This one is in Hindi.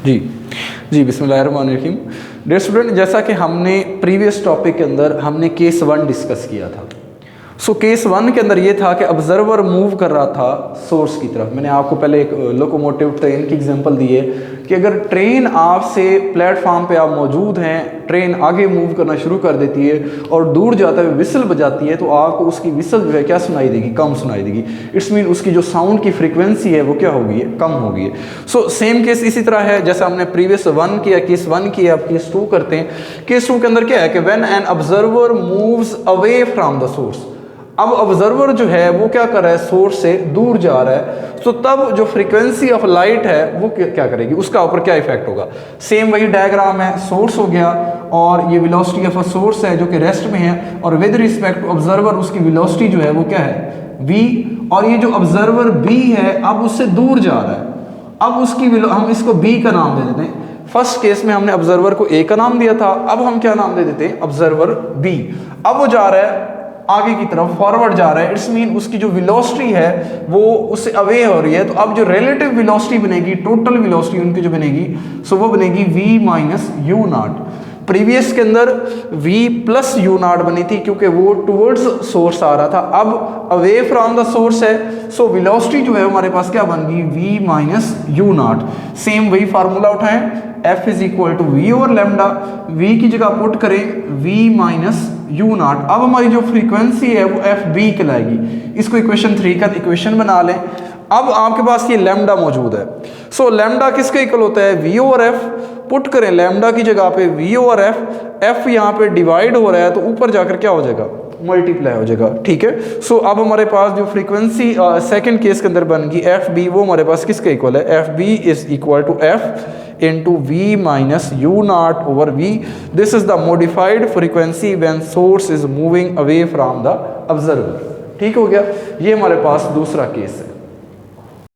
जी जी, बिस्मिल्लाहिर्रहमानिर्रहीम। डियर स्टूडेंट, जैसा कि हमने प्रीवियस टॉपिक के अंदर हमने केस 1 डिस्कस किया था। केस 1 के अंदर ये था कि ऑब्जर्वर मूव कर रहा था सोर्स की तरफ। मैंने आपको पहले एक लोकोमोटिव ट्रेन की एग्जांपल दी है कि अगर ट्रेन आपसे प्लेटफॉर्म पे आप मौजूद हैं, ट्रेन आगे मूव करना शुरू कर देती है और दूर जाते हुए विसल बजाती है, तो आपको उसकी विसल जो है क्या सुनाई देगी? कम सुनाई देगी। इट्स मीन उसकी जो साउंड की फ्रीक्वेंसी है वो क्या होगी? कम होगी। सेम केस इसी तरह है जैसे हमने प्रीवियस 1 किया, केस 1 किया, अब केस 2 करते हैं। केस 2 के अंदर क्या है कि when an observer moves away from the source. अब ऑब्जर्वर जो है वो क्या कर रहा है? सोर्स से दूर जा रहा है। तब जो फ्रीक्वेंसी ऑफ लाइट है वो क्या करेगी? उसका ऊपर क्या इफेक्ट होगा? सेम वही डायग्राम है, सोर्स हो गया और ये वेलोसिटी ऑफ अ सोर्स है जो कि रेस्ट में है, और विद रिस्पेक्ट टू ऑब्जर्वर उसकी वेलोसिटी जो है वो क्या है? v। और ये जो ऑब्जर्वर b है अब उससे दूर जा रहा है, अब उसकी हम इसको b का नाम दे देते हैं। फर्स्ट केस में हमने ऑब्जर्वर को a का नाम दिया था, अब हम क्या नाम दे देते हैं? Observer b। अब वो जा रहा है आगे की तरफ, फॉरवर्ड जा रहा है। इट्स मीन उसकी जो वेलोसिटी है वो उससे अवे हो रही है। तो अब जो रिलेटिव वेलोसिटी बनेगी, टोटल वेलोसिटी उनकी जो बनेगी, वो बनेगी v minus u not. Previous के अंदर v प्लस यू नॉट बनी थी क्योंकि वो टूवर्ड्स सोर्स आ रहा था, अब अवे फ्रॉम द सोर्स है। वेलोसिटी जो है हमारे पास क्या बन गई? v minus u naught. Same वही फार्मूला उठाएं, f is equal to v over lambda. v की जगह पुट करें v माइनस यू नॉट। अब हमारी जो फ्रीक्वेंसी है वो एफ बी कहलाएगी। इसको इक्वेशन 3 का इक्वेशन बना लें। अब आपके पास ये लैम्डा मौजूद है। लैम्डा किसके इक्वल होता है? V over f. पुट करें लैम्डा की जगह पे वी ओवर एफ। एफ यहाँ पे डिवाइड हो रहा है तो ऊपर जाकर क्या हो जाएगा? मल्टीप्लाई हो जाएगा। ठीक है। अब हमारे पास जो फ्रीक्वेंसी सेकंड केस के अंदर बन गई एफ बी, वो हमारे पास किसके इक्वल है? F b is equal to f into v minus u naught over v. This is the modified frequency when source is moving away from the observer. ठीक हो गया। ये हमारे पास दूसरा केस है।